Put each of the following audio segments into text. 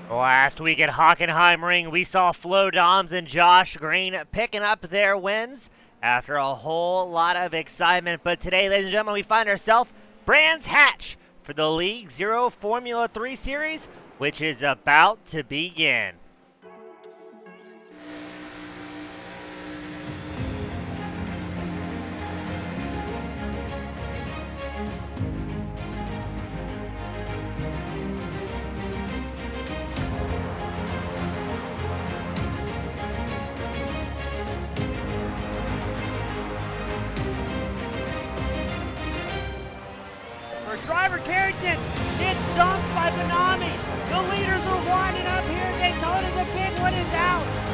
Last week at Hockenheimring, we saw Flo Doms and Josh Green picking up their wins after a whole lot of excitement. But today, ladies and gentlemen, we find ourselves Brands Hatch for the League Zero Formula 3 Series, which is about to begin. Driver Carrington gets dumped by Benami. The leaders are winding up here. Daytona, the big one is out.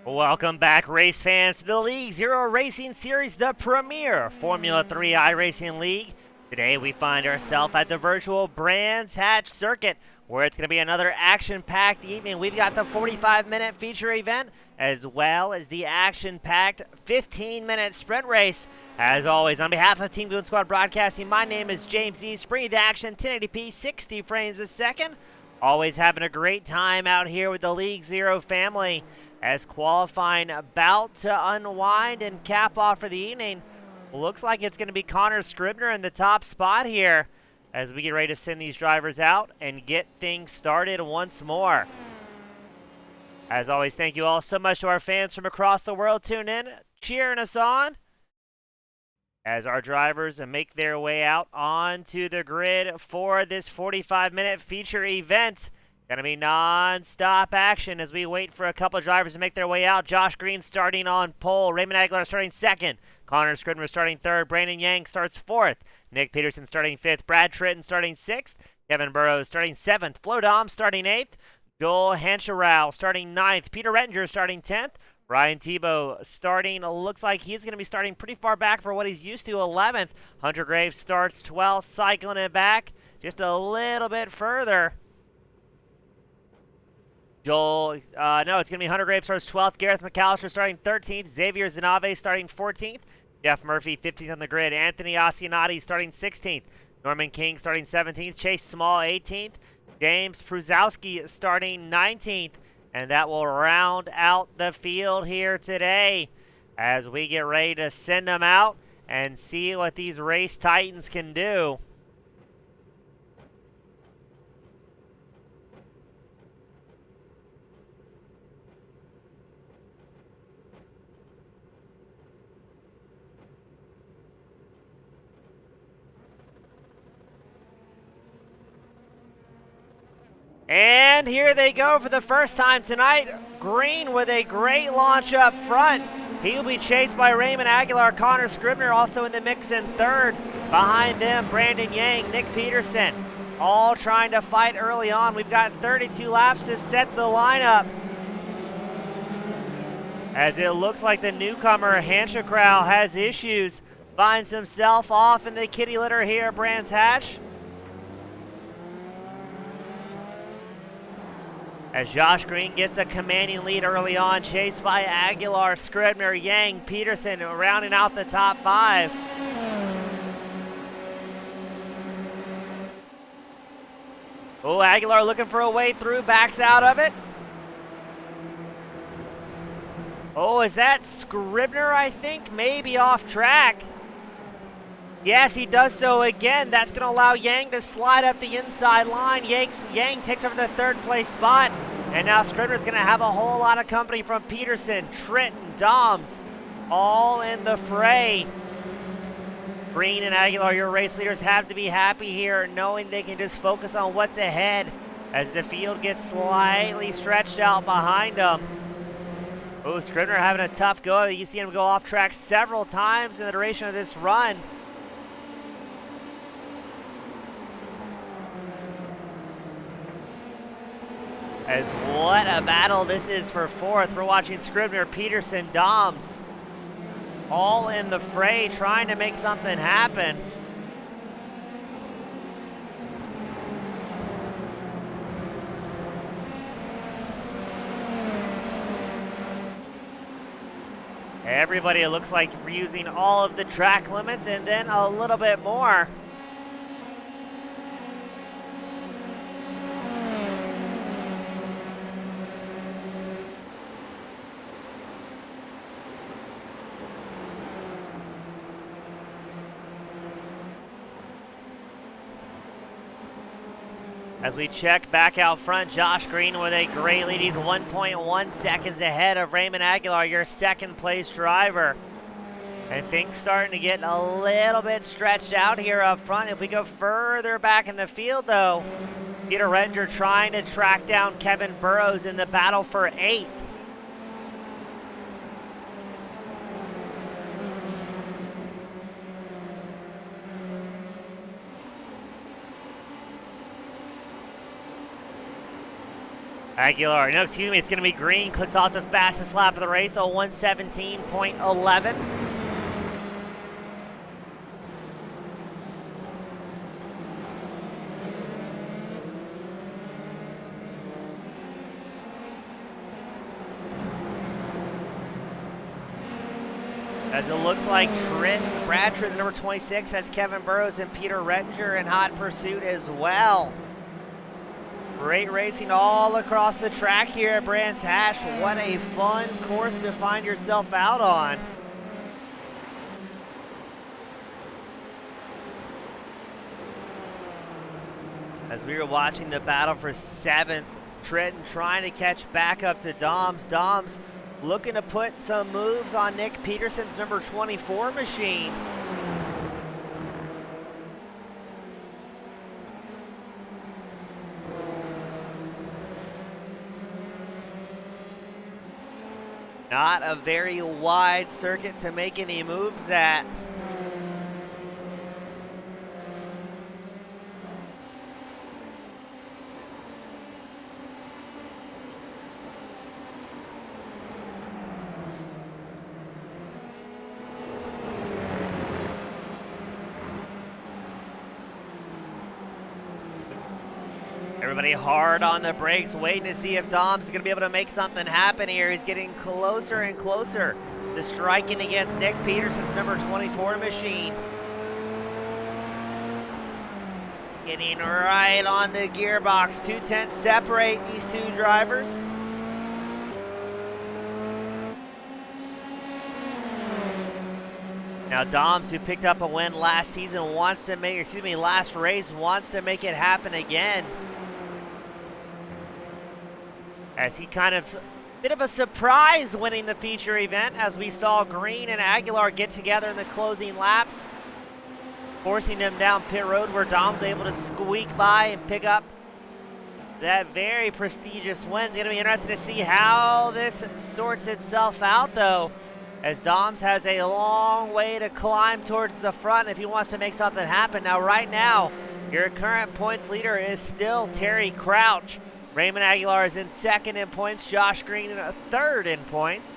Welcome back, race fans, to the League Zero Racing Series, the premier Formula 3 iRacing League. Today we find ourselves at the virtual Brands Hatch circuit, where it's going to be another action-packed evening. We've got the 45-minute feature event, as well as the action-packed 15-minute sprint race. As always, on behalf of Team Goon Squad Broadcasting, my name is James E. Springy to action, 1080p, 60 frames a second. Always having a great time out here with the League Zero family, as qualifying about to unwind and cap off for the evening. Looks like it's going to be Connor Scribner in the top spot here as we get ready to send these drivers out and get things started once more. As always, thank you all so much to our fans from across the world tuning in, cheering us on as our drivers make their way out onto the grid for this 45-minute feature event. Going to be non-stop action as we wait for a couple of drivers to make their way out. Josh Green starting on pole. Raymond Aguilar starting second. Connor Scribner starting third. Brandon Yang starts fourth. Nick Peterson starting fifth. Brad Tritton starting sixth. Kevin Burrows starting seventh. Flo Dom starting eighth. Joel Hancherow starting 9th. Peter Rettinger starting 10th. Ryan Tebow starting, looks like he's going to be starting pretty far back for what he's used to, 11th. Hunter Graves starts 12th, cycling it back just a little bit further. No, it's going to be Hunter Graves starts 12th. Gareth McAllister starting 13th. Xavier Zanave starting 14th. Jeff Murphy 15th on the grid. Anthony Asianati starting 16th. Norman King starting 17th. Chase Small 18th. James Pruzowski starting 19th. And that will round out the field here today as we get ready to send them out and see what these race titans can do. And here they go for the first time tonight. Green with a great launch up front. He will be chased by Raymond Aguilar. Connor Scribner also in the mix in third. Behind them, Brandon Yang, Nick Peterson, all trying to fight early on. We've got 32 laps to set the lineup, as it looks like the newcomer Hancherow has issues. Finds himself off in the kitty litter here at Brands Hatch, as Josh Green gets a commanding lead early on, chased by Aguilar, Scribner, Yang, Peterson, rounding out the top 5. Oh, Aguilar looking for a way through, backs out of it. Oh, is that Scribner, I think? Maybe off track. Yes, he does so again. That's going to allow Yang to slide up the inside line. Yang takes over the third place spot. And now Scribner's going to have a whole lot of company from Peterson, Trenton, Doms, all in the fray. Green and Aguilar, your race leaders, have to be happy here, knowing they can just focus on what's ahead as the field gets slightly stretched out behind them. Oh, Scribner having a tough go. You see him go off track several times in the duration of this run. As what a battle this is for fourth. We're watching Scribner, Peterson, Doms, all in the fray, trying to make something happen. Everybody, it looks like, using all of the track limits and then a little bit more. As we check back out front, Josh Green with a great lead. He's 1.1 seconds ahead of Raymond Aguilar, your second place driver. And things starting to get a little bit stretched out here up front. If we go further back in the field, though, Peter Rettinger trying to track down Kevin Burrows in the battle for 8th. Aguilar, no, excuse me, it's going to be Green. Clicks off the fastest lap of the race, a 1:17.11. As it looks like Brad Tritt, the number 26, has Kevin Burrows and Peter Rettinger in hot pursuit as well. Great racing all across the track here at Brands Hatch. What a fun course to find yourself out on. As we were watching the battle for 7th, Trenton trying to catch back up to Doms. Doms looking to put some moves on Nick Peterson's number 24 machine. Not a very wide circuit to make any moves at. Everybody hard on the brakes, waiting to see if Dom's going to be able to make something happen here. He's getting closer and closer to striking against Nick Peterson's number 24 machine. Getting right on the gearbox. 2/10 separate these two drivers. Now Doms, who picked up a win last season, last race, wants to make it happen again. As he kind of, bit of a surprise winning the feature event, as we saw Green and Aguilar get together in the closing laps, forcing them down pit road, where Dom's able to squeak by and pick up that very prestigious win. It's going to be interesting to see how this sorts itself out, though, as Doms has a long way to climb towards the front if he wants to make something happen. Now, right now, your current points leader is still Terry Crouch. Raymond Aguilar is in second in points, Josh Green in third in points.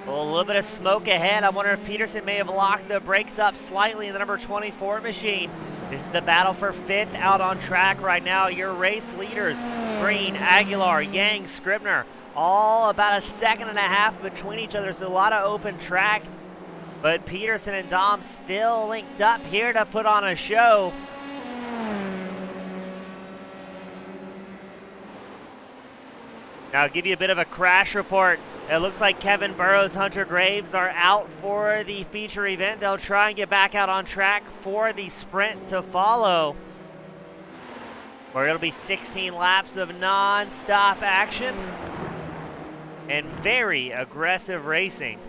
Well, a little bit of smoke ahead. I wonder if Peterson may have locked the brakes up slightly in the number 24 machine. This is the battle for fifth out on track right now. Your race leaders, Green, Aguilar, Yang, Scribner, all about 1.5 seconds between each other. So a lot of open track. But Peterson and Dom still linked up here to put on a show. Now I'll give you a bit of a crash report. It looks like Kevin Burrows, Hunter Graves are out for the feature event. They'll try and get back out on track for the sprint to follow, where it'll be 16 laps of non-stop action and very aggressive racing.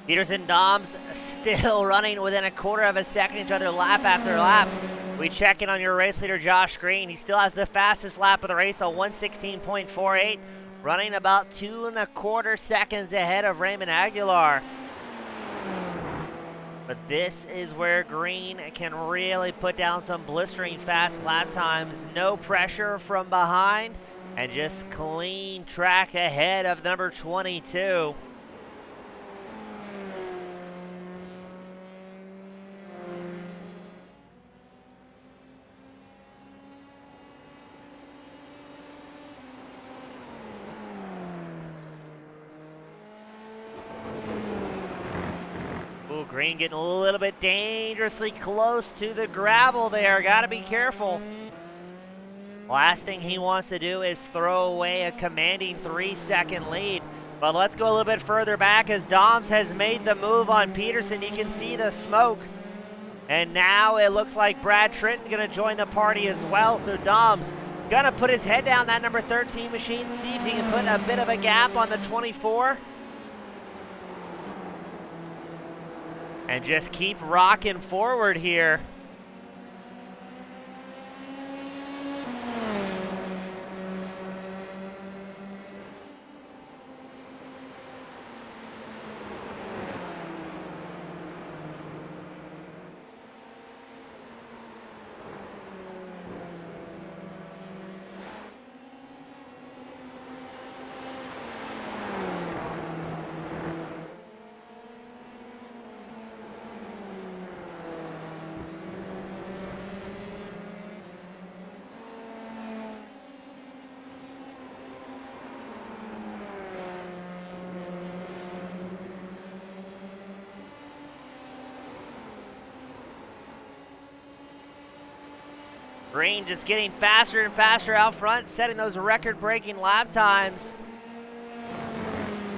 Peterson, Doms still running within 1/4 second each other lap after lap. We check in on your race leader, Josh Green. He still has the fastest lap of the race, a 1:16.48, running about 2.25 seconds ahead of Raymond Aguilar. But this is where Green can really put down some blistering fast lap times. No pressure from behind, and just clean track ahead of number 22. Green getting a little bit dangerously close to the gravel there. Got to be careful. Last thing he wants to do is throw away a commanding 3-second lead. But let's go a little bit further back as Doms has made the move on Peterson. You can see the smoke. And now it looks like Brad Trenton going to join the party as well. So Doms going to put his head down that number 13 machine, see if he can put a bit of a gap on the 24. And just keep rocking forward here. Green just getting faster and faster out front, setting those record-breaking lap times.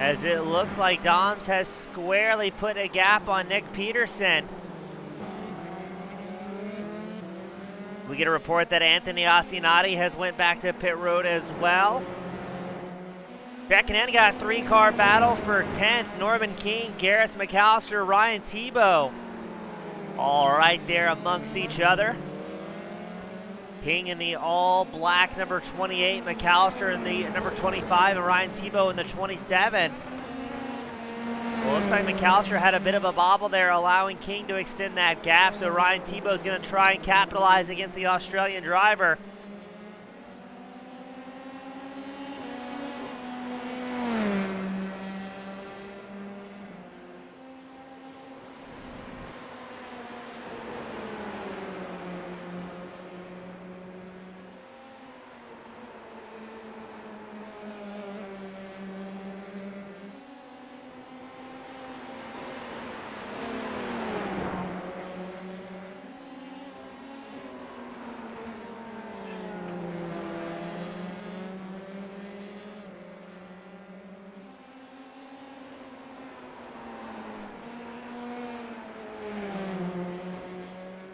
As it looks like Doms has squarely put a gap on Nick Peterson. We get a report that Anthony Asinati has went back to pit road as well. Checking in, got a 3-car battle for 10th. Norman King, Gareth McAllister, Ryan Tebow. All right there amongst each other. King in the all-black number 28, McAllister in the number 25, and Ryan Tebow in the 27. Well, looks like McAllister had a bit of a bobble there, allowing King to extend that gap, so Ryan Tebow is going to try and capitalize against the Australian driver.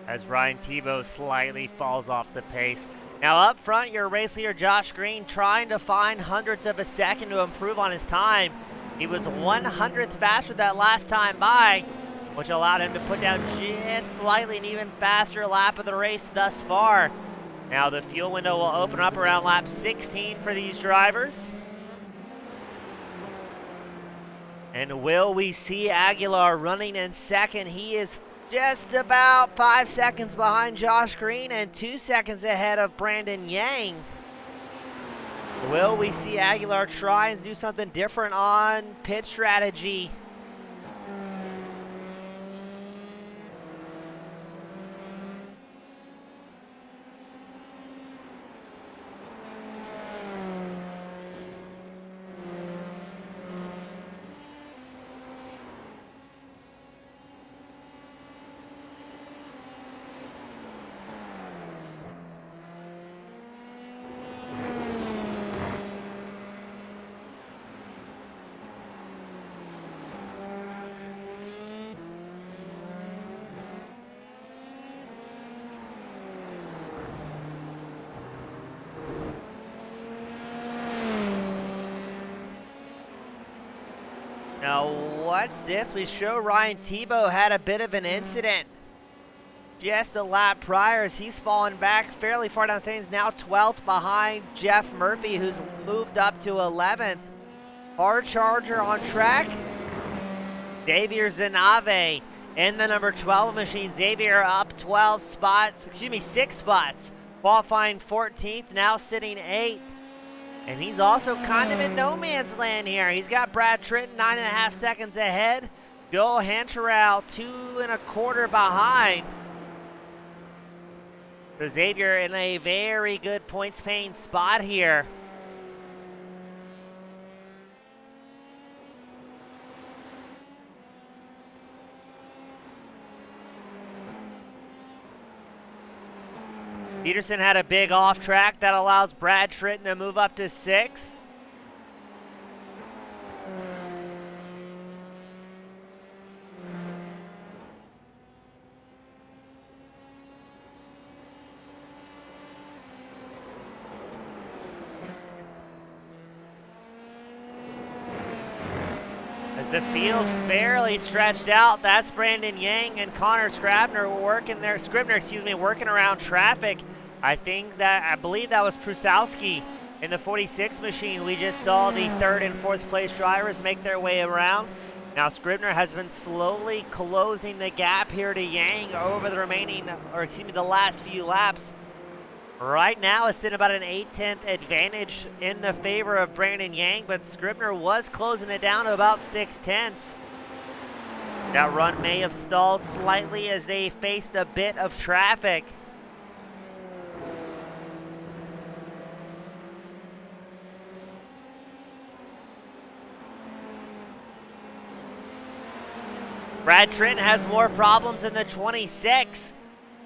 As Ryan Tebow slightly falls off the pace. Now up front, your race leader Josh Green trying to find hundredths of a second to improve on his time. He was 1/100th faster that last time by, which allowed him to put down just slightly an even faster lap of the race thus far. Now the fuel window will open up around lap 16 for these drivers. And will we see Aguilar running in second? He is just about 5 seconds behind Josh Green and 2 seconds ahead of Brandon Yang. Will we see Aguilar try and do something different on pit strategy? Now, what's this? We show Ryan Tebow had a bit of an incident just a lap prior as he's fallen back fairly far down the standings, now 12th behind Jeff Murphy, who's moved up to 11th. Hard charger on track. Xavier Zanave in the number 12 machine. Xavier up 6 spots. Qualifying 14th, now sitting 8th. And he's also kind of in no man's land here. He's got Brad Tritton 9.5 seconds ahead. Joel Hancherau 2.25 behind. So Xavier in a very good points paying spot here. Peterson had a big off track that allows Brad Tritton to move up to 6th. As the field fairly stretched out, that's Brandon Yang and Connor Scribner working around traffic. I believe that was Prusowski in the 46 machine. We just saw the 3rd and 4th place drivers make their way around. Now Scribner has been slowly closing the gap here to Yang over the last few laps. Right now it's sitting about an 8/10 advantage in the favor of Brandon Yang, but Scribner was closing it down to about 6/10. That run may have stalled slightly as they faced a bit of traffic. Brad Tritton has more problems in the 26.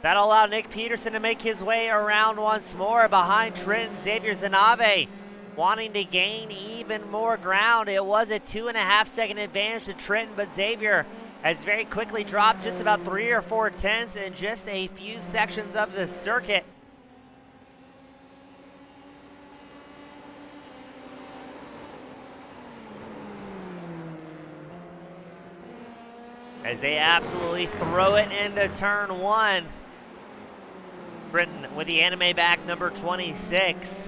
That'll allow Nick Peterson to make his way around once more behind Trenton. Xavier Zanave wanting to gain even more ground. It was a 2.5-second advantage to Trenton, but Xavier has very quickly dropped just about 3 or 4 tenths in just a few sections of the circuit. As they absolutely throw it into turn 1. Trenton with the anime back, number 26.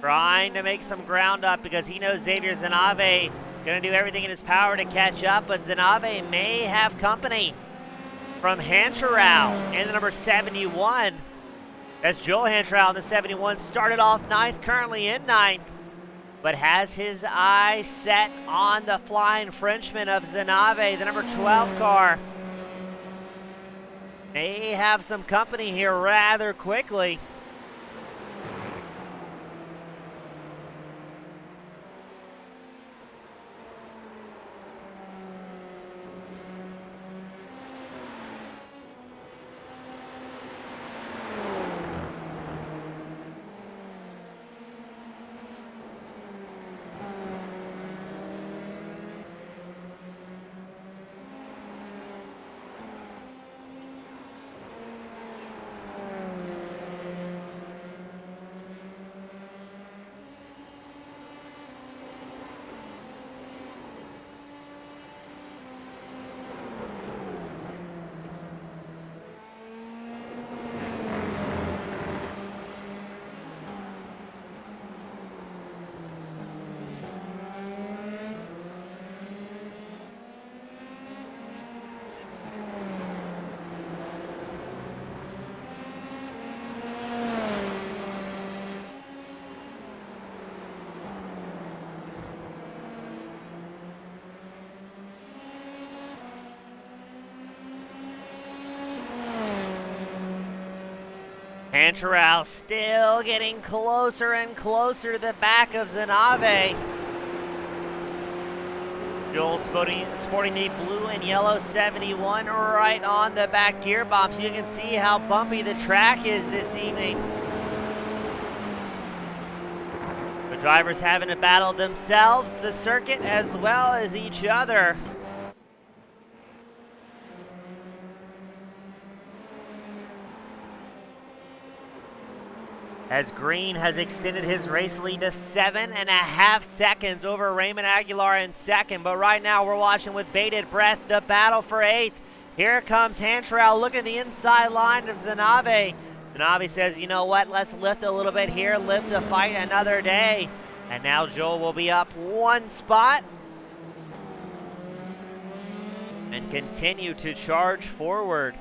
Trying to make some ground up because he knows Xavier Zanave going to do everything in his power to catch up, but Zanave may have company from Hancherau in the number 71. That's Joel Hancherau in the 71. Started off 9th, currently in 9th, but has his eyes set on the flying Frenchman of Zanave, the number 12 car. May have some company here rather quickly. Hancherau still getting closer and closer to the back of Zanave. Joel sporting the blue and yellow 71 right on the back gear bumps. You can see how bumpy the track is this evening. The drivers having to battle themselves, the circuit, as well as each other. As Green has extended his race lead to 7.5 seconds over Raymond Aguilar in second. But right now we're watching with bated breath the battle for 8th. Here comes Hancherau looking at the inside line of Zanave. Zanave says, you know what, let's lift a little bit here, live to fight another day. And now Joel will be up 1 spot and continue to charge forward.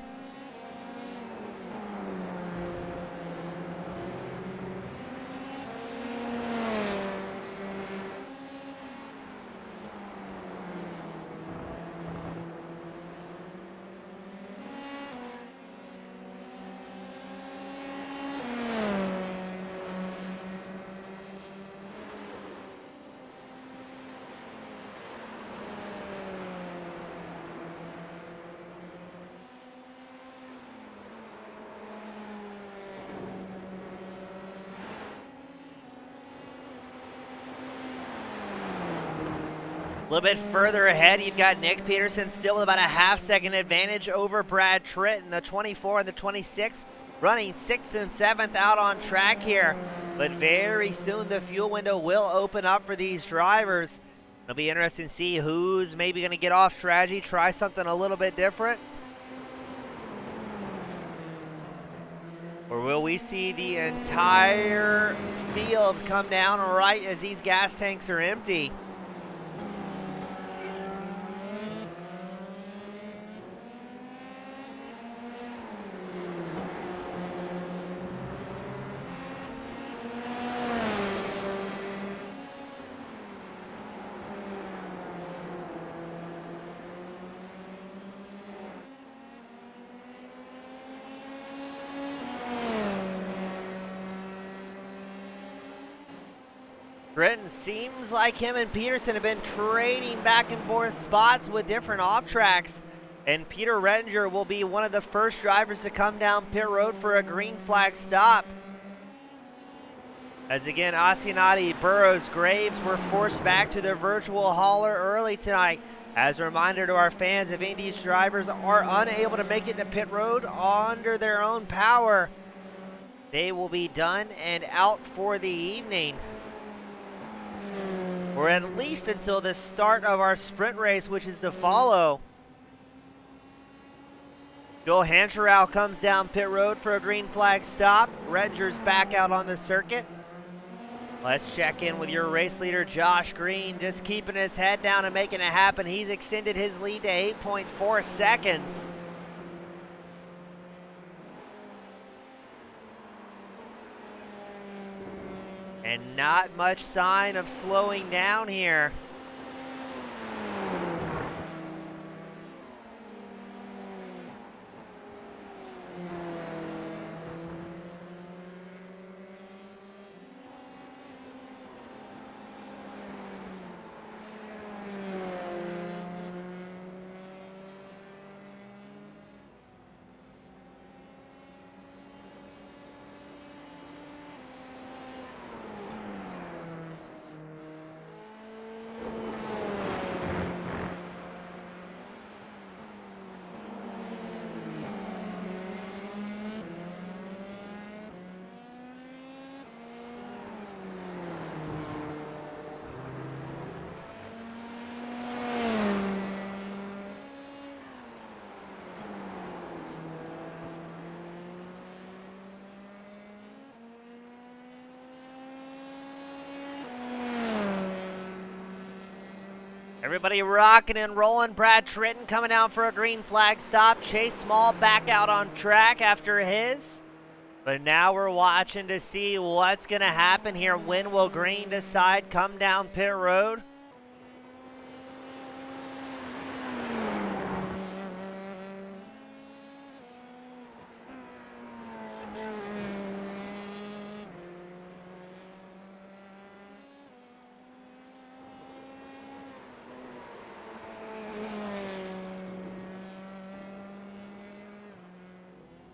A little bit further ahead, you've got Nick Peterson still with about a half-second advantage over Brad Trenton, the 24 and the 26, running 6th and 7th out on track here. But very soon the fuel window will open up for these drivers. It'll be interesting to see who's maybe going to get off strategy, try something a little bit different. Or will we see the entire field come down right as these gas tanks are empty? Trenton seems like him and Peterson have been trading back and forth spots with different off tracks. And Peter Rettinger will be one of the first drivers to come down pit road for a green flag stop. As again, Asianati, Burrows, Graves were forced back to their virtual hauler early tonight. As a reminder to our fans, if any of these drivers are unable to make it to pit road under their own power, they will be done and out for the evening. Or at least until the start of our sprint race, which is to follow. Joel Hancherow comes down pit road for a green flag stop. Rettinger's back out on the circuit. Let's check in with your race leader, Josh Green, just keeping his head down and making it happen. He's extended his lead to 8.4 seconds. And not much sign of slowing down here. Everybody rocking and rolling. Brad Tritton coming out for a green flag stop. Chase Small back out on track after his. But now we're watching to see what's going to happen here. When will Green decide come down pit road?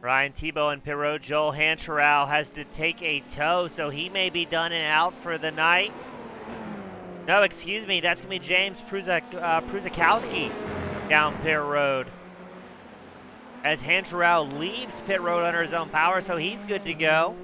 Ryan Tebow in pit road. Joel Hancherow has to take a tow, so he may be done and out for the night. No, excuse me, that's going to be James Pruzakowski down pit road. As Hancherow leaves pit road under his own power, so he's good to go.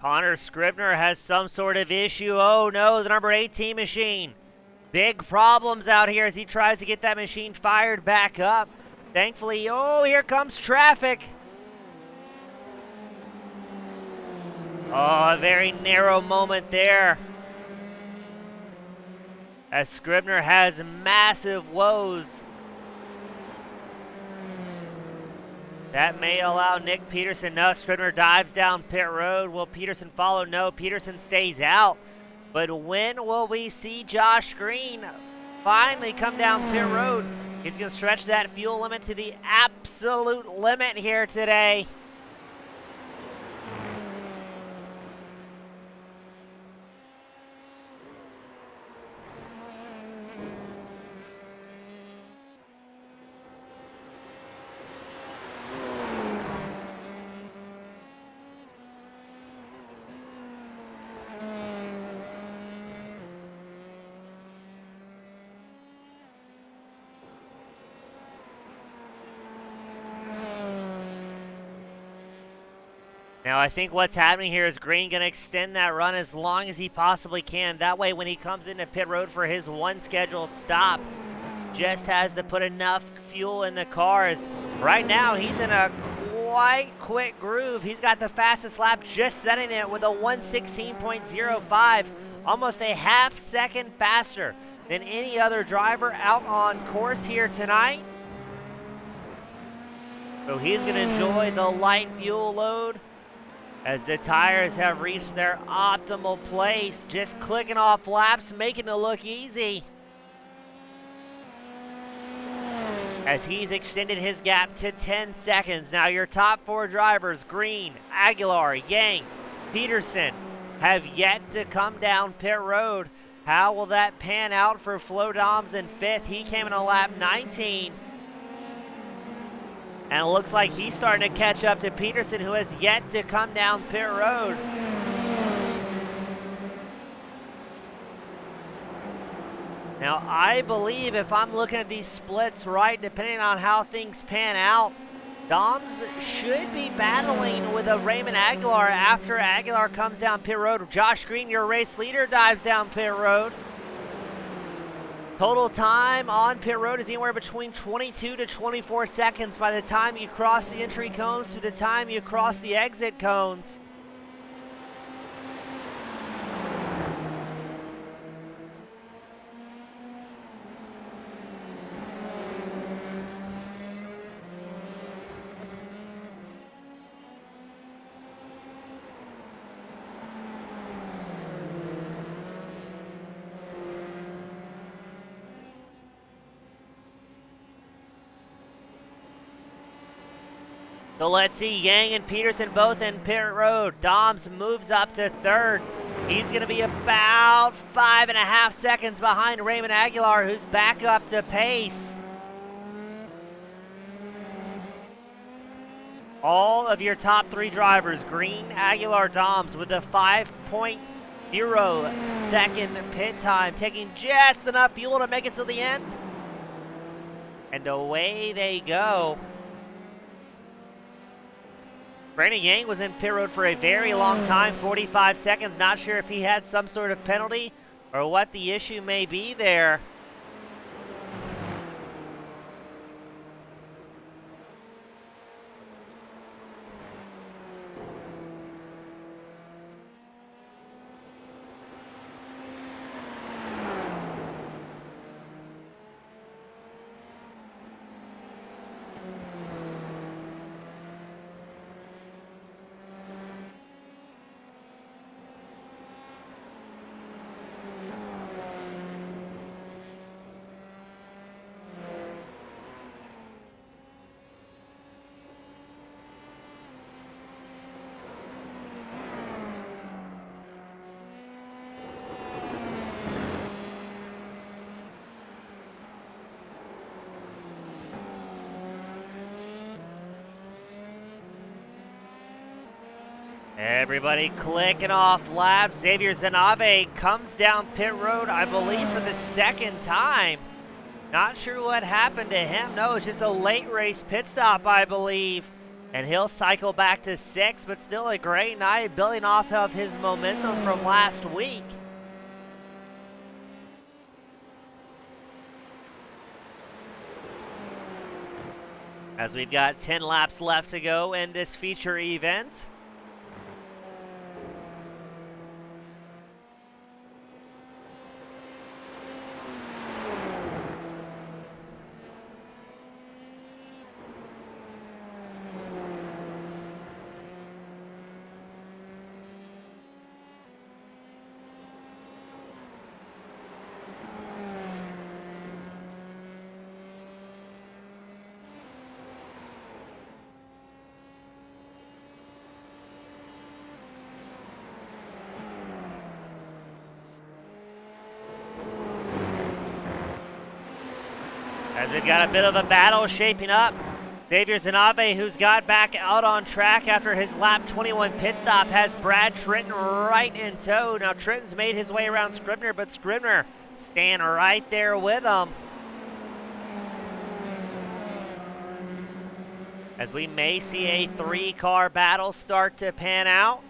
Connor Scribner has some sort of issue. Oh no, the number 18 machine. Big problems out here as he tries to get that machine fired back up. Thankfully, oh, here comes traffic. Oh, a very narrow moment there. As Scribner has massive woes. That may allow Nick Peterson. No, Scribner dives down pit road. Will Peterson follow? No, Peterson stays out. But when will we see Josh Green finally come down pit road? He's going to stretch that fuel limit to the absolute limit here today. Now I think what's happening here is Green going to extend that run as long as he possibly can. That way when he comes into pit road for his one scheduled stop, just has to put enough fuel in the cars. Right now he's in a quite quick groove. He's got the fastest lap, just setting it with a 1:16.05, almost a half second faster than any other driver out on course here tonight. So he's going to enjoy the light fuel load as the tires have reached their optimal place, just clicking off laps, making it look easy. As he's extended his gap to 10 seconds. Now your top four drivers, Green, Aguilar, Yang, Peterson, have yet to come down pit road. How will that pan out for Flo Doms in fifth? He came in a lap 19. And it looks like he's starting to catch up to Peterson, who has yet to come down pit road. Now, I believe if I'm looking at these splits right, depending on how things pan out, Doms should be battling with a Raymond Aguilar after Aguilar comes down pit road. Josh Green, your race leader, dives down pit road. Total time on pit road is anywhere between 22 to 24 seconds by the time you cross the entry cones to the time you cross the exit cones. So let's see, Yang and Peterson both in pit road. Doms moves up to third. He's going to be about 5.5 seconds behind Raymond Aguilar, who's back up to pace. All of your top three drivers, Green, Aguilar, Doms, with a 5.0 second pit time, taking just enough fuel to make it to the end. And away they go. Brandon Yang was in pit road for a very long time, 45 seconds. Not sure if he had some sort of penalty or what the issue may be there. Everybody clicking off laps. Xavier Zanave comes down pit road, I believe, for the second time. Not sure what happened to him. No, it's just a late race pit stop, I believe. And he'll cycle back to sixth, but still a great night, building off of his momentum from last week. As we've got 10 laps left to go in this feature event. As we've got a bit of a battle shaping up. Xavier Zanave, who's got back out on track after his lap 21 pit stop, has Brad Trenton right in tow. Now Trenton's made his way around Scribner, but Scribner staying right there with him. as we may see a 3-car battle start to pan out.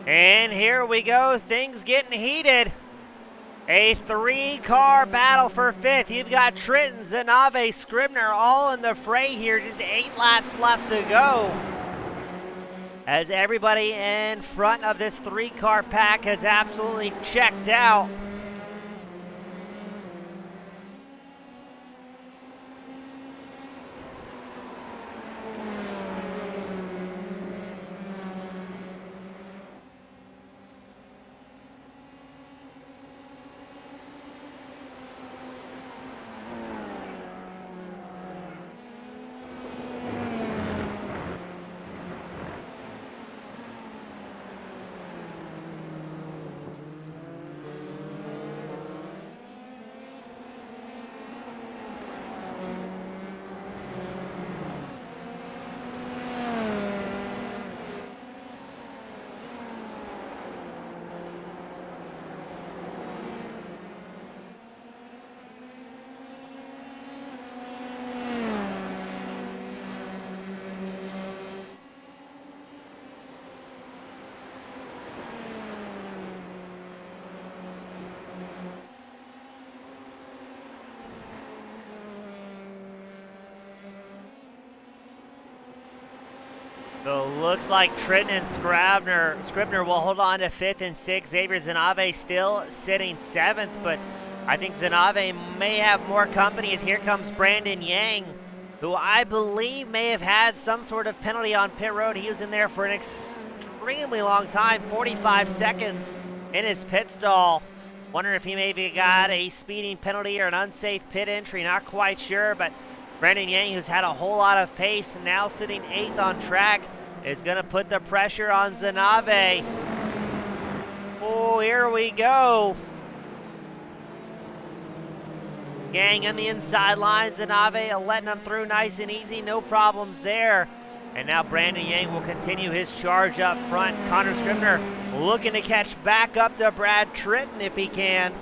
And here we go, things getting heated. A 3-car battle for 5th. You've got Trenton, Zanave, Scribner all in the fray here. Just 8 laps left to go, as everybody in front of this 3-car pack has absolutely checked out. So looks like Trenton and Scribner will hold on to 5th and 6th. Xavier Zanave still sitting 7th, but I think Zanave may have more company, as here comes Brandon Yang, who I believe may have had some sort of penalty on pit road. He was in there for an extremely long time, 45 seconds in his pit stall. Wondering if he maybe got a speeding penalty or an unsafe pit entry, not quite sure, but Brandon Yang, who's had a whole lot of pace and now sitting 8th on track, is going to put the pressure on Zanave. Oh, here we go. Yang on the inside line, Zanave letting them through nice and easy, no problems there. And now Brandon Yang will continue his charge up front. Connor Scribner looking to catch back up to Brad Trenton if he can.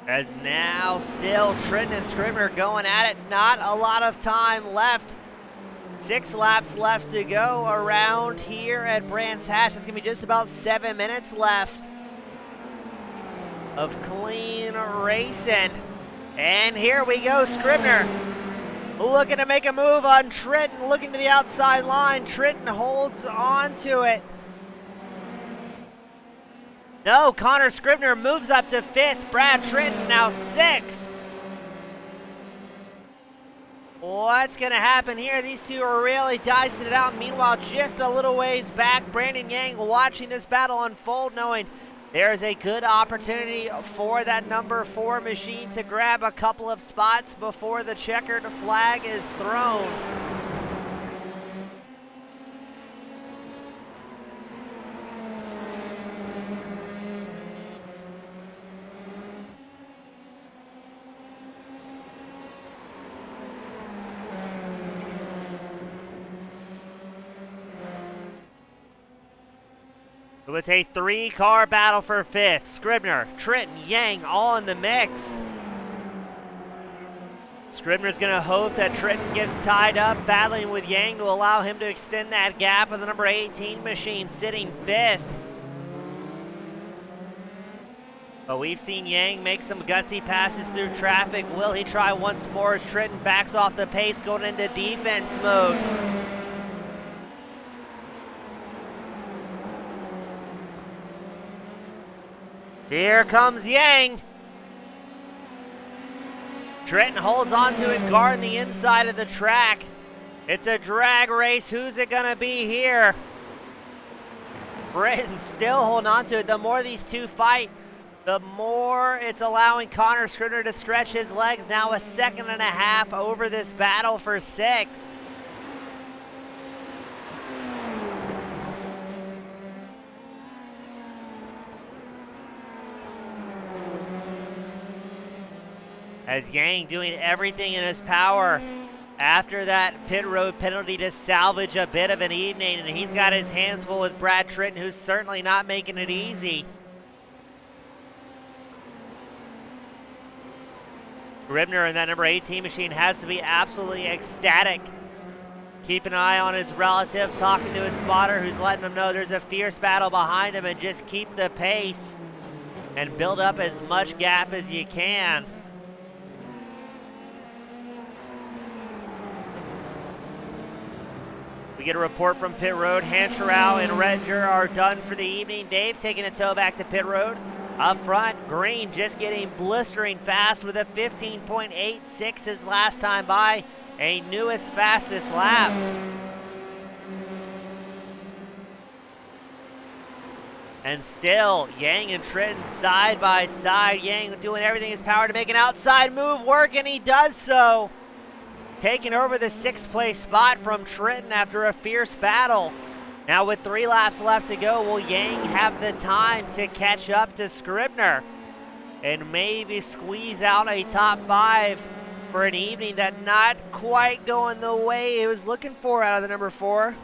As now still Trenton and Scribner going at it. Not a lot of time left. 6 laps left to go around here at Brands Hatch. It's going to be just about 7 minutes left of clean racing. And here we go, Scribner looking to make a move on Trenton, looking to the outside line. Trenton holds on to it. No, Connor Scribner moves up to 5th. Brad Trenton now 6th. What's going to happen here? These two are really dicing it out. Meanwhile, just a little ways back, Brandon Yang watching this battle unfold, knowing there's a good opportunity for that number 4 machine to grab a couple of spots before the checkered flag is thrown. It was a 3-car battle for 5th. Scribner, Trenton, Yang all in the mix. Scribner's going to hope that Trenton gets tied up battling with Yang to allow him to extend that gap with the number 18 machine sitting 5th. But we've seen Yang make some gutsy passes through traffic. Will he try once more as Trenton backs off the pace going into defense mode? Here comes Yang. Trenton holds onto it, guarding the inside of the track. It's a drag race. Who's it going to be here? Britton still holding onto it. The more these two fight, the more it's allowing Connor Scribner to stretch his legs. Now a second and a half over this battle for 6th. As Yang doing everything in his power after that pit road penalty to salvage a bit of an evening, and he's got his hands full with Brad Trenton, who's certainly not making it easy. Scribner in that number 18 machine has to be absolutely ecstatic. Keep an eye on his relative, talking to his spotter who's letting him know there's a fierce battle behind him, and just keep the pace and build up as much gap as you can. We get a report from pit road. Hancherau and Redinger are done for the evening. Dave's taking a tow back to pit road. Up front, Green just getting blistering fast with a 15.86 his last time by, a newest fastest lap. And still, Yang and Trenton side by side. Yang doing everything in his power to make an outside move work, and he does so. Taking over the 6th place spot from Trenton after a fierce battle. Now with 3 laps left to go, will Yang have the time to catch up to Scribner and maybe squeeze out a top 5 for an evening that not quite going the way he was looking for out of the number 4?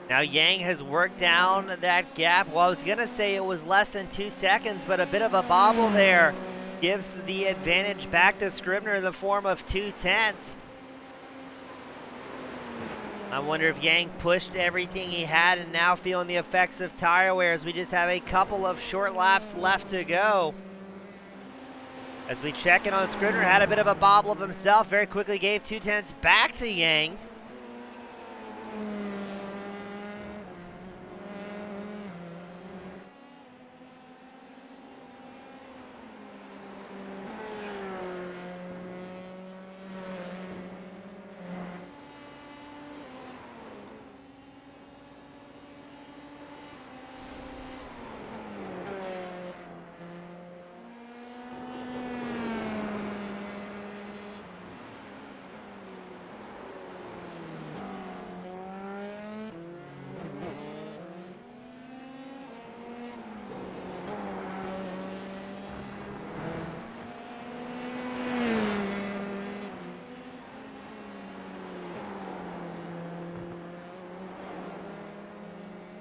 Now Yang has worked down that gap. Well, I was going to say it was less than 2 seconds, but a bit of a bobble there gives the advantage back to Scribner in the form of 2/10. I wonder if Yang pushed everything he had and now feeling the effects of tire wear as we just have a couple of short laps left to go. As we check in on Scribner, had a bit of a bobble of himself, very quickly gave 2/10 back to Yang.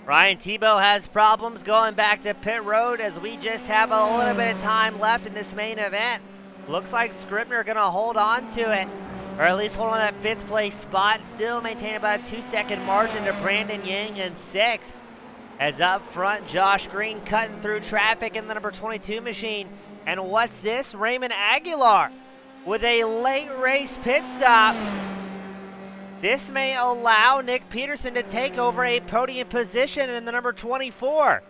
Ryan Tebow has problems going back to pit road as we just have a little bit of time left in this main event. Looks like Scribner going to hold on to it, or at least hold on that 5th place spot. Still maintain about a 2-second margin to Brandon Yang in 6th. As up front, Josh Green cutting through traffic in the number 22 machine. And what's this? Raymond Aguilar with a late race pit stop. This may allow Nick Peterson to take over a podium position in the number 24.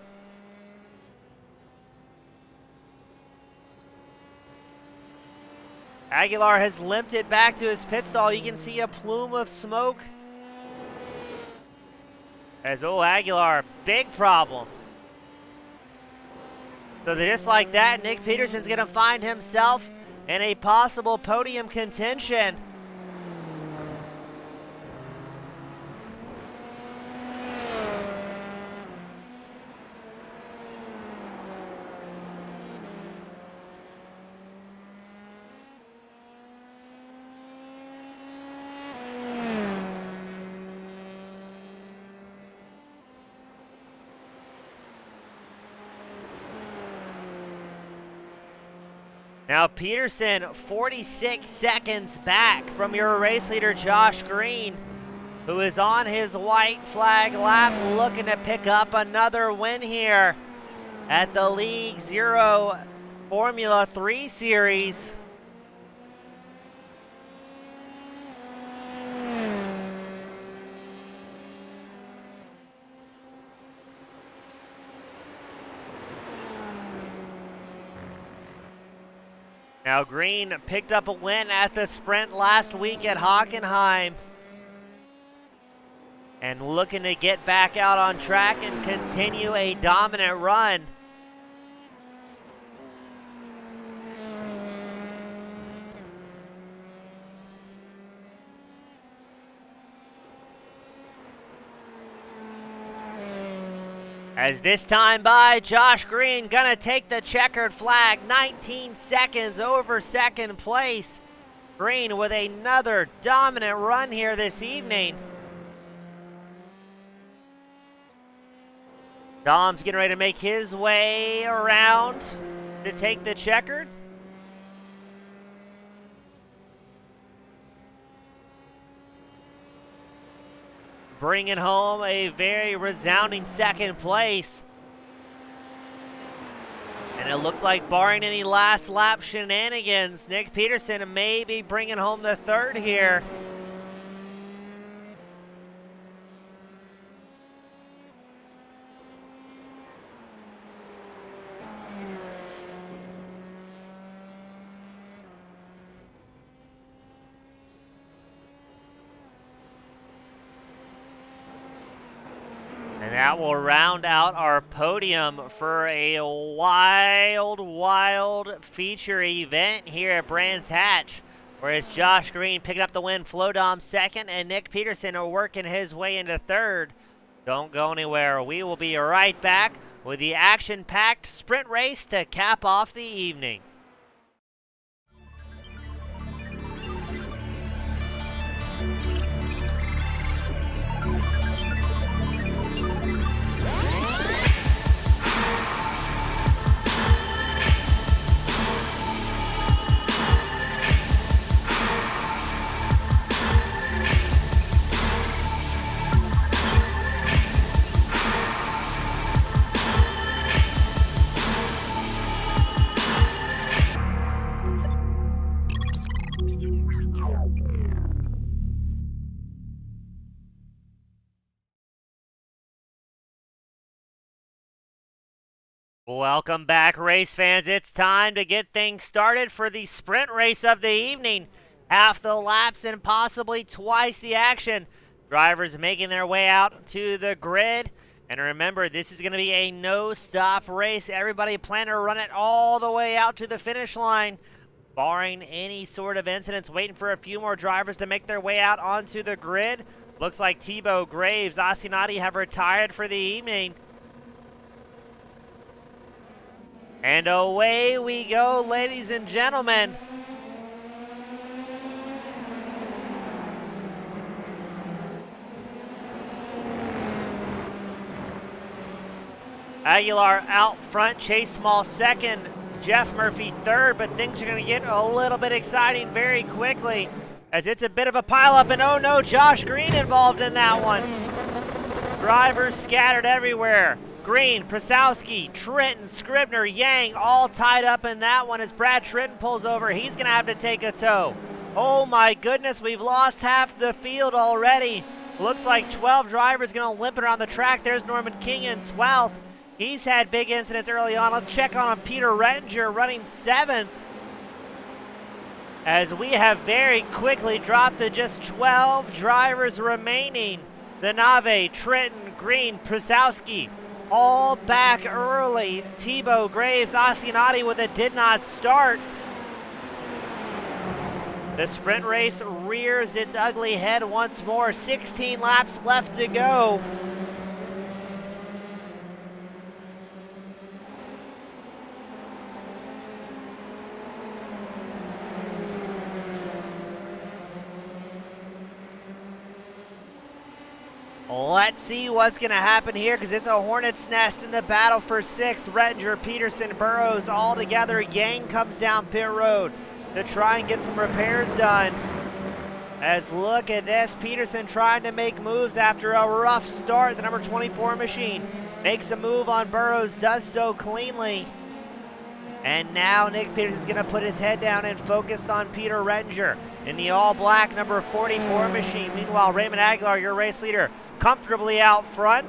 Aguilar has limped it back to his pit stall. You can see a plume of smoke. As Aguilar, big problems. So just like that, Nick Peterson's gonna find himself in a possible podium contention. Now Peterson, 46 seconds back from your race leader, Josh Green, who is on his white flag lap looking to pick up another win here at the League Zero Formula 3 Series. Now Green picked up a win at the sprint last week at Hockenheim. And looking to get back out on track and continue a dominant run. As this time by, Josh Green gonna take the checkered flag, 19 seconds over second place. Green with another dominant run here this evening. Dom's getting ready to make his way around to take the checkered. Bringing home a very resounding second place. And it looks like, barring any last lap shenanigans, Nick Peterson may be bringing home the third here. And that will round out our podium for a wild feature event here at Brands Hatch, where it's Josh Green picking up the win, Flo Dom second, and Nick Peterson are working his way into third. Don't go anywhere. We will be right back with the action-packed sprint race to cap off the evening. Welcome back, race fans. It's time to get things started for the sprint race of the evening. Half the laps and possibly twice the action. Drivers making their way out to the grid. And remember, this is going to be a no-stop race. Everybody plan to run it all the way out to the finish line, barring any sort of incidents. Waiting for a few more drivers to make their way out onto the grid. Looks like Thibaut, Graves, Asinati have retired for the evening. And away we go, ladies and gentlemen. Aguilar out front, Chase Small second, Jeff Murphy third, but things are going to get a little bit exciting very quickly, as it's a bit of a pileup, and oh no, Josh Green involved in that one. Drivers scattered everywhere. Green, Prasowski, Trenton, Scribner, Yang, all tied up in that one as Brad Trenton pulls over. He's going to have to take a tow. Oh my goodness, we've lost half the field already. Looks like 12 drivers going to limp it around the track. There's Norman King in 12th. He's had big incidents early on. Let's check on him. Peter Rettinger running 7th. as we have very quickly dropped to just 12 drivers remaining. The Nave, Trenton, Green, Prusowski, all back early. Tebow, Graves, Asianati with a did not start. The sprint race rears its ugly head once more. 16 laps left to go. Let's see what's going to happen here, because it's a hornet's nest in the battle for 6th. Rettinger, Peterson, Burrows all together. Yang comes down pit road to try and get some repairs done. As look at this, Peterson trying to make moves after a rough start. The number 24 machine makes a move on Burrows, does so cleanly. And now Nick Peterson's going to put his head down and focus on Peter Rettinger in the all-black number 44 machine. Meanwhile, Raymond Aguilar, your race leader, comfortably out front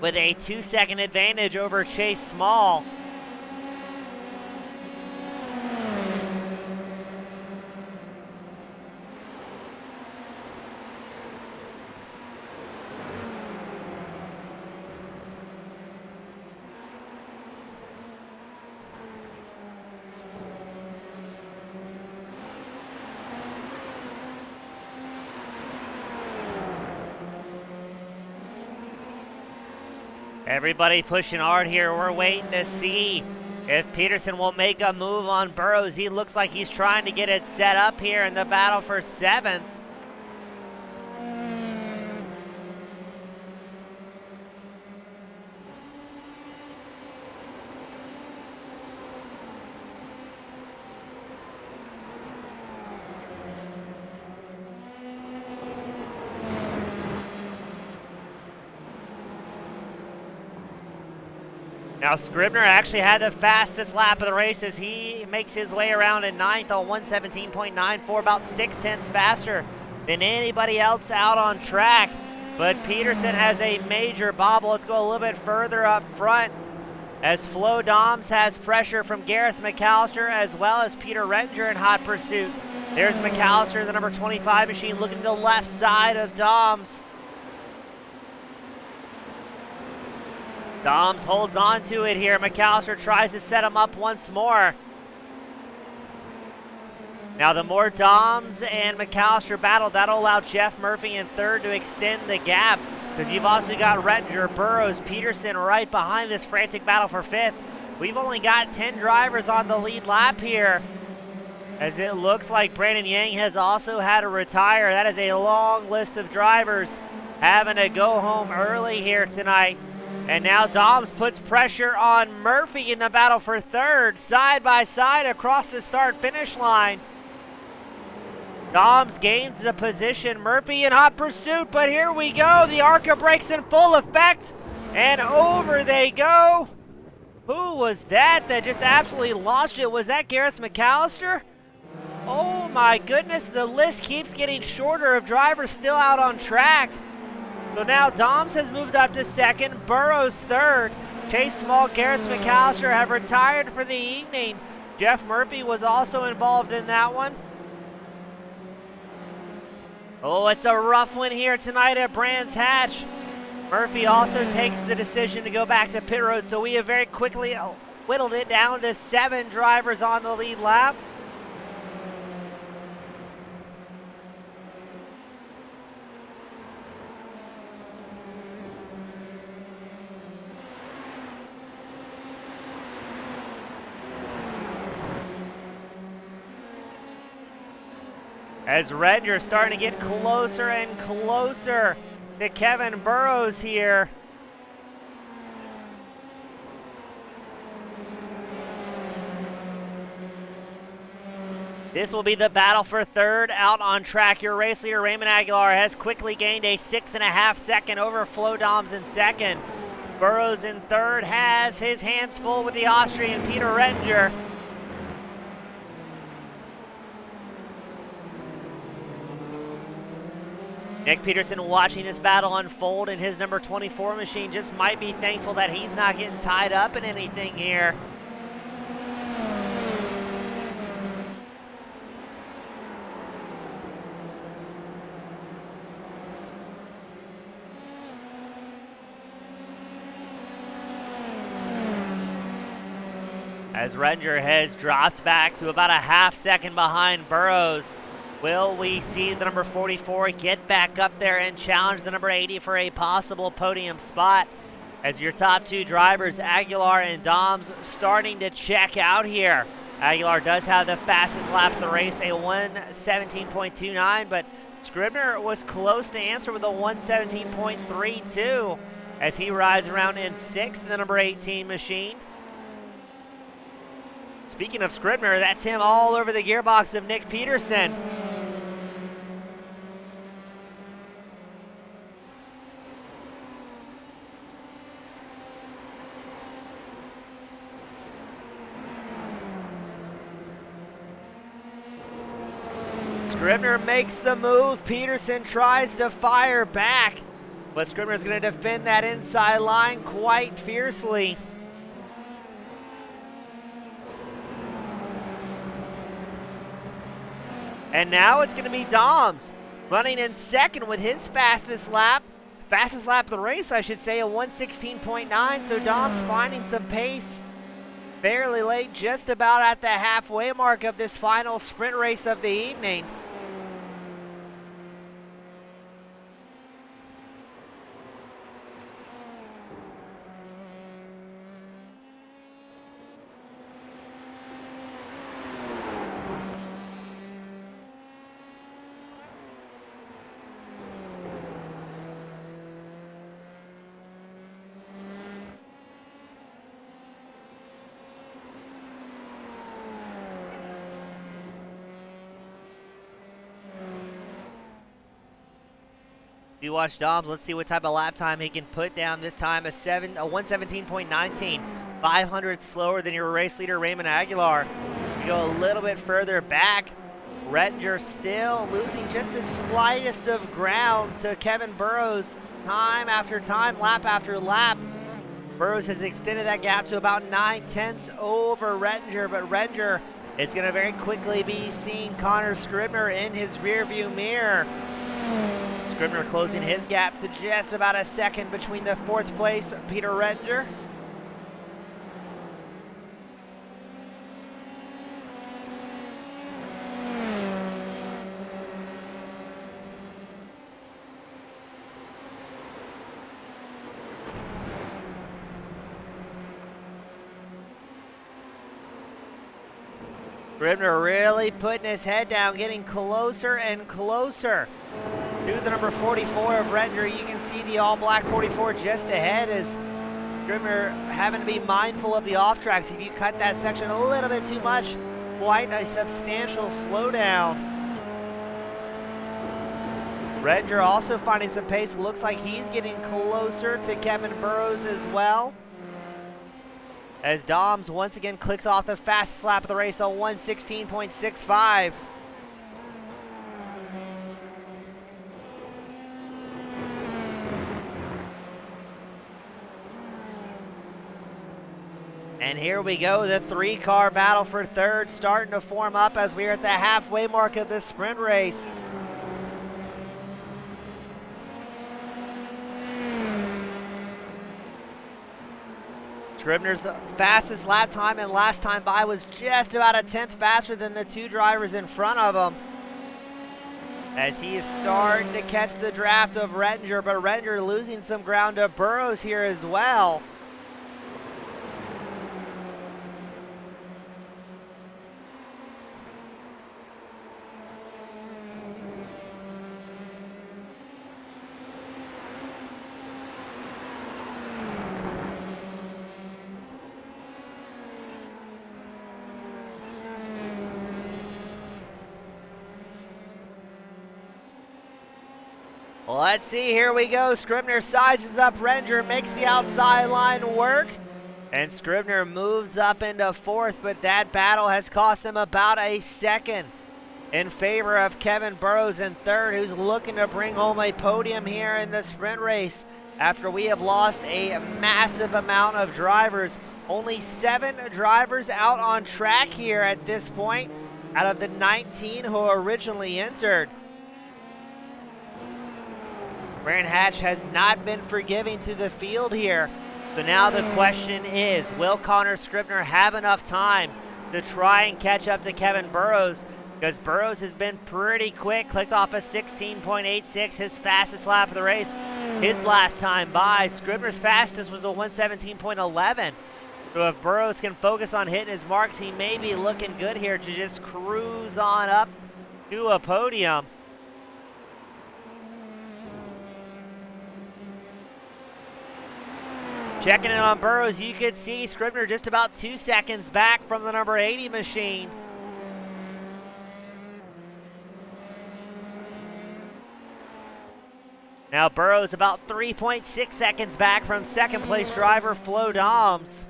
with a 2-second advantage over Chase Small. Everybody pushing hard here. We're waiting to see if Peterson will make a move on Burrows. He looks like he's trying to get it set up here in the battle for 7th. Now Scribner actually had the fastest lap of the race as he makes his way around in 9th on 117.94, about 0.6 faster than anybody else out on track. But Peterson has a major bobble. Let's go a little bit further up front as Flo Doms has pressure from Gareth McAllister as well as Peter Rettinger in hot pursuit. There's McAllister, the number 25 machine, looking to the left side of Doms. Doms holds on to it here. McAllister tries to set him up once more. Now the more Doms and McAllister battle, that'll allow Jeff Murphy in 3rd to extend the gap, because you've also got Rettinger, Burrows, Peterson right behind this frantic battle for 5th. We've only got 10 drivers on the lead lap here, as it looks like Brandon Yang has also had to retire. That is a long list of drivers having to go home early here tonight. And now Doms puts pressure on Murphy in the battle for 3rd, side by side across the start-finish line. Doms gains the position. Murphy in hot pursuit, but here we go. The ARCA brakes in full effect, and over they go. Who was that just absolutely launched it? Was that Gareth McAllister? Oh my goodness, the list keeps getting shorter of drivers still out on track. So now Doms has moved up to 2nd, Burrows 3rd. Chase Small, Gareth McAllister have retired for the evening. Jeff Murphy was also involved in that one. Oh, it's a rough one here tonight at Brands Hatch. Murphy also takes the decision to go back to pit road, so we have very quickly whittled it down to 7 drivers on the lead lap. As Rettinger starting to get closer and closer to Kevin Burrows here. This will be the battle for 3rd out on track. Your race leader, Raymond Aguilar, has quickly gained a 6.5 second over Flo Doms in 2nd. Burrows in 3rd has his hands full with the Austrian Peter Rettinger. Nick Peterson watching this battle unfold in his number 24 machine just might be thankful that he's not getting tied up in anything here. as Rettinger has dropped back to about a half second behind Burrows. Will we see the number 44 get back up there and challenge the number 80 for a possible podium spot? As your top two drivers, Aguilar and Doms, starting to check out here. Aguilar does have the fastest lap of the race, a 1:17.29, but Scribner was close to answer with a 1:17.32 as he rides around in sixth in the number 18 machine. Speaking of Scribner, that's him all over the gearbox of Nick Peterson. Scribner makes the move. Peterson tries to fire back, but Scribner's going to defend that inside line quite fiercely. And now it's going to be Doms running in second with his fastest lap of the race, I should say, a 1:16.9. So Doms finding some pace fairly late, just about at the halfway mark of this final sprint race of the evening. You watch Doms, let's see what type of lap time he can put down this time. A 1:17.19, 500 slower than your race leader Raymond Aguilar. You go a little bit further back, Rettinger still losing just the slightest of ground to Kevin Burrows time after time, lap after lap. Burrows has extended that gap to about 9/10 over Rettinger, but Rettinger is going to very quickly be seeing Connor Scribner in his rearview mirror. Scribner closing his gap to just about a second between the fourth place Peter Rettinger. Scribner really putting his head down, getting closer and closer to the number 44 of Rettinger. You can see the all-black 44 just ahead as Scribner having to be mindful of the off-tracks. If you cut that section a little bit too much, quite a substantial slowdown. Rettinger also finding some pace. Looks like he's getting closer to Kevin Burrows as well, as Doms once again clicks off the fastest lap of the race, a 1:16.65. And here we go, the three-car battle for third starting to form up as we are at the halfway mark of this sprint race. Scribner's fastest lap time and last time by was just about a 10th faster than the two drivers in front of him, as he is starting to catch the draft of Rettinger, but Rettinger losing some ground to Burrows here as well. Let's see, here we go. Scribner sizes up Rettinger, makes the outside line work, and Scribner moves up into fourth, but that battle has cost them about a second in favor of Kevin Burrows in third, who's looking to bring home a podium here in the sprint race after we have lost a massive amount of drivers. Only 7 drivers out on track here at this point out of the 19 who originally entered. Brandon Hatch has not been forgiving to the field here, So now the question is, will Connor Scribner have enough time to try and catch up to Kevin Burrows? Because Burrows has been pretty quick, clicked off a 16.86, his fastest lap of the race. His last time by, Scribner's fastest was a 117.11. So if Burrows can focus on hitting his marks, he may be looking good here to just cruise on up to a podium. Checking in on Burrows, you could see Scribner just about 2 seconds back from the number 80 machine. Now Burrows about 3.6 seconds back from second place driver Flo Doms.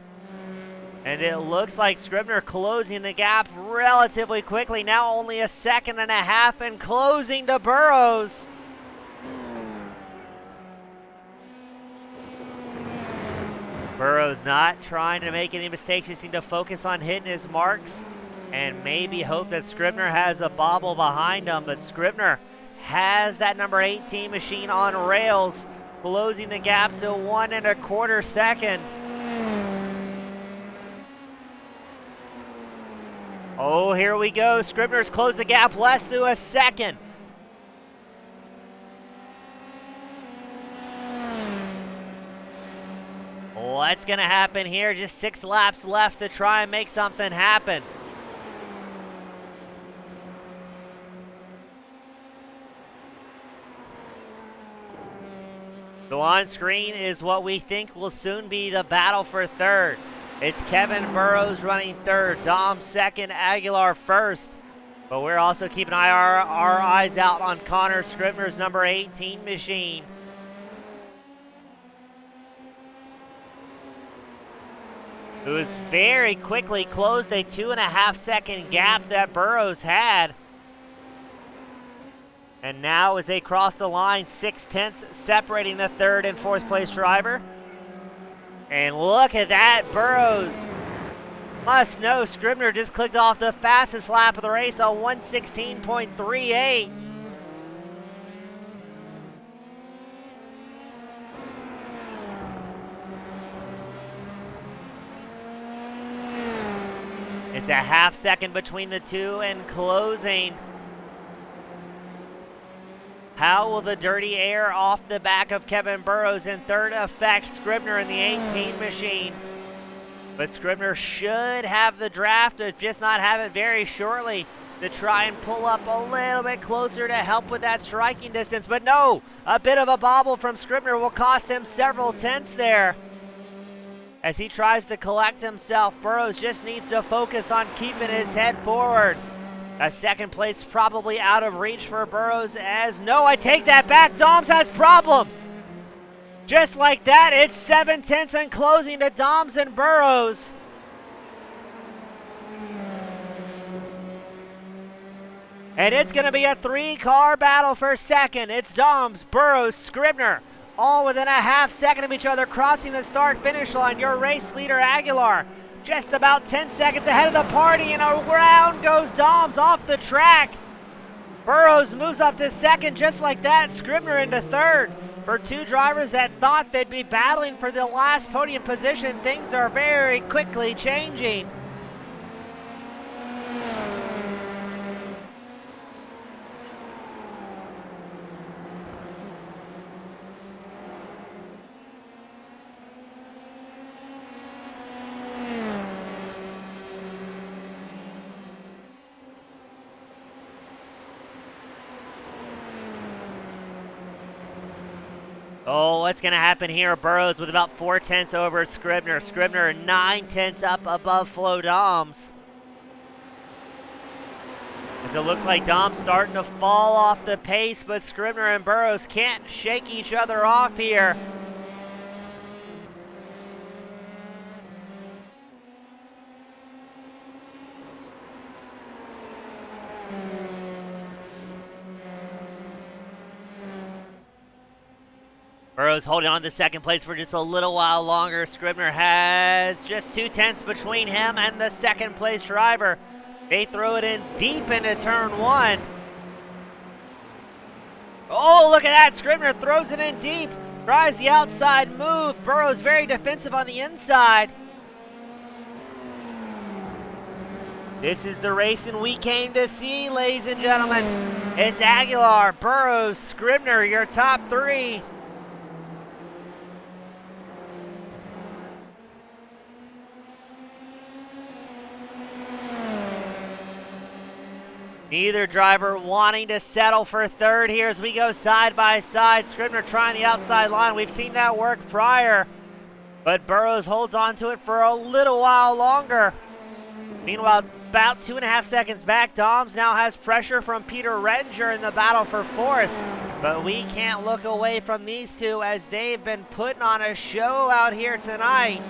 And it looks like Scribner closing the gap relatively quickly. Now only a second and a half and closing to Burrows. Burrows not trying to make any mistakes, just need to focus on hitting his marks and maybe hope that Scribner has a bobble behind him. But Scribner has that number 18 machine on rails, closing the gap to 1 1/4 second. Oh, here we go. Scribner's closed the gap less than a second. What's going to happen here? Just 6 laps left to try and make something happen. So on screen is what we think will soon be the battle for third. It's Kevin Burrows running third, Dom second, Aguilar first. But we're also keeping our eyes out on Connor Scribner's number 18 machine. Who has very quickly closed a 2.5 second gap that Burrows had. And now as they cross the line, 6/10 separating the third and fourth place driver. And look at that, Burrows must know Scribner just clicked off the fastest lap of the race, a 1:16.38. It's a half second between the two and closing. How will the dirty air off the back of Kevin Burrows in third affect Scribner in the 18 machine? But Scribner should have the draft, if just not have it very shortly, to try and pull up a little bit closer to help with that striking distance. But no, a bit of a bobble from Scribner will cost him several tenths there. As he tries to collect himself, Burrows just needs to focus on keeping his head forward. A second place probably out of reach for Burrows as, no, I take that back, Doms has problems. Just like that, it's 7/10 and closing to Doms and Burrows. And it's going to be a 3-car battle for second. It's Doms, Burrows, Scribner, all within a half second of each other, crossing the start-finish line. Your race leader, Aguilar, just about 10 seconds ahead of the party, and around goes Doms off the track. Burrows moves up to second just like that. Scribner into third. For two drivers that thought they'd be battling for the last podium position, things are very quickly changing. Oh, what's going to happen here? Burrows with about 4/10 over Scribner. Scribner 9/10 up above Flo Doms. As it looks like Dom's starting to fall off the pace, but Scribner and Burrows can't shake each other off here. Burrows holding on to second place for just a little while longer. Scribner has just 2/10 between him and the second place driver. They throw it in deep into turn one. Oh, look at that. Scribner throws it in deep. Tries the outside move. Burrows very defensive on the inside. This is the racing we came to see, ladies and gentlemen. It's Aguilar, Burrows, Scribner, your top three. Neither driver wanting to settle for third here as we go side by side. Scribner trying the outside line. We've seen that work prior, but Burrows holds on to it for a little while longer. Meanwhile, about 2.5 seconds back, Doms now has pressure from Peter Rettinger in the battle for fourth. But we can't look away from these two as they've been putting on a show out here tonight.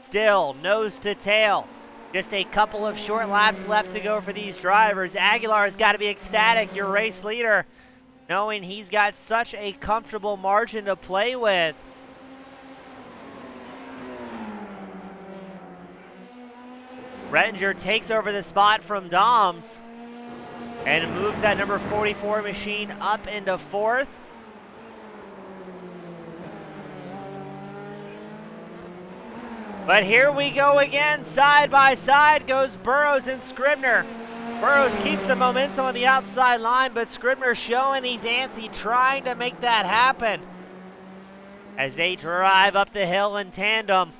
Still, nose to tail. Just a couple of short laps left to go for these drivers. Aguilar's got to be ecstatic, your race leader, knowing he's got such a comfortable margin to play with. Rettinger takes over the spot from Doms and moves that number 44 machine up into fourth. But here we go again, side by side goes Burrows and Scribner. Burrows keeps the momentum on the outside line, but Scribner showing he's antsy, trying to make that happen as they drive up the hill in tandem.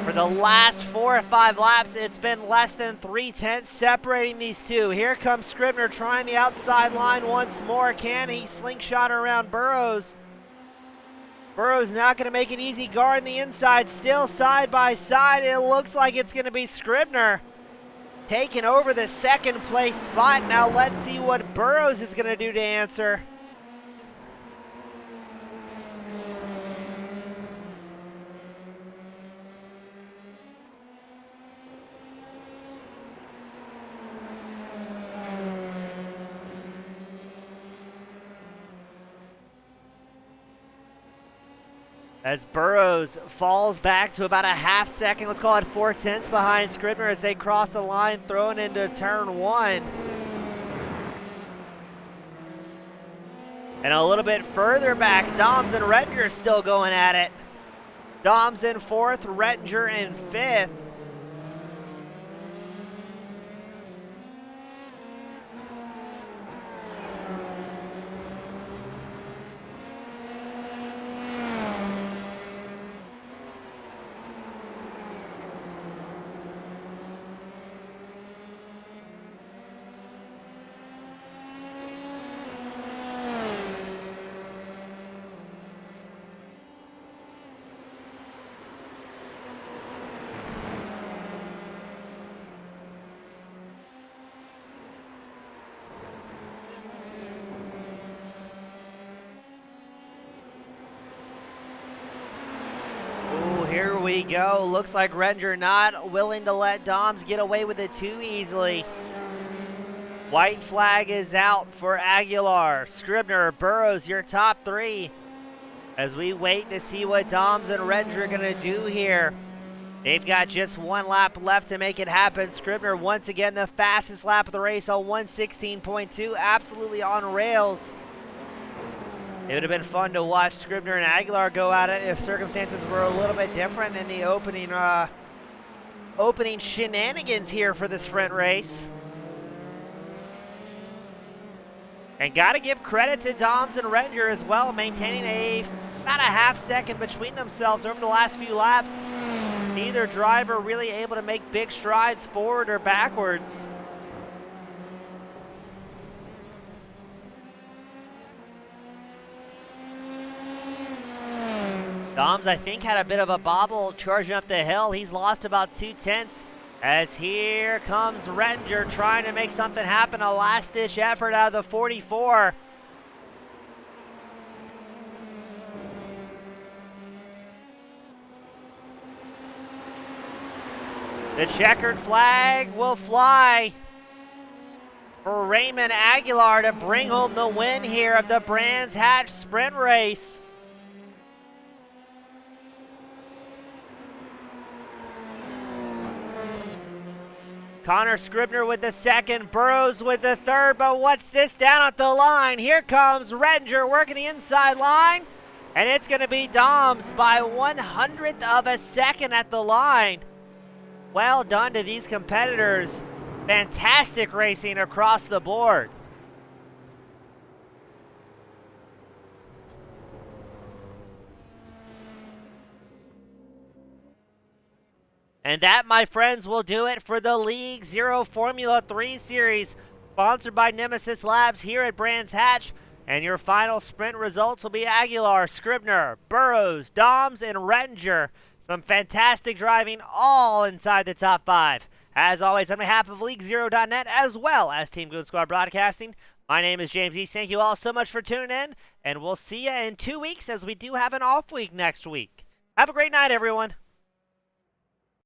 For the last 4 or 5 laps, it's been less than 3/10 separating these two. Here comes Scribner trying the outside line once more. Can he slingshot around Burrows? Burrows not going to make it easy, guarding the inside, still side by side. It looks like it's going to be Scribner taking over the second place spot. Now let's see what Burrows is going to do to answer. As Burrows falls back to about a half second, let's call it 4/10 behind Scribner as they cross the line, throwing into turn one. And a little bit further back, Doms and Rettinger still going at it. Doms in fourth, Rettinger in fifth. Here we go. Looks like Rettinger not willing to let Doms get away with it too easily. White flag is out for Aguilar. Scribner, Burrows, your top three. As we wait to see what Doms and Rettinger are going to do here. They've got just 1 lap left to make it happen. Scribner once again the fastest lap of the race, a 1:16.2, absolutely on rails. It would have been fun to watch Scribner and Aguilar go at it if circumstances were a little bit different in the opening shenanigans here for the sprint race. And got to give credit to Doms and Rettinger as well, maintaining about a half second between themselves over the last few laps. Neither driver really able to make big strides forward or backwards. Doms, I think, had a bit of a bobble charging up the hill. He's lost about 2/10 as here comes Rettinger trying to make something happen. A last-ditch effort out of the 44. The checkered flag will fly for Raymond Aguilar to bring home the win here of the Brands Hatch Sprint Race. Connor Scribner with the second, Burrows with the third, but what's this down at the line? Here comes Redinger working the inside line, and it's going to be Doms by 1/100th of a second at the line. Well done to these competitors. Fantastic racing across the board. And that, my friends, will do it for the League Zero Formula 3 Series, sponsored by Nemesis Labs here at Brands Hatch. And your final sprint results will be Aguilar, Scribner, Burrows, Doms, and Redinger. Some fantastic driving all inside the top 5. As always, on behalf of LeagueZero.net as well as Team Goon Squad Broadcasting, my name is James East. Thank you all so much for tuning in, and we'll see you in 2 weeks as we do have an off week next week. Have a great night, everyone.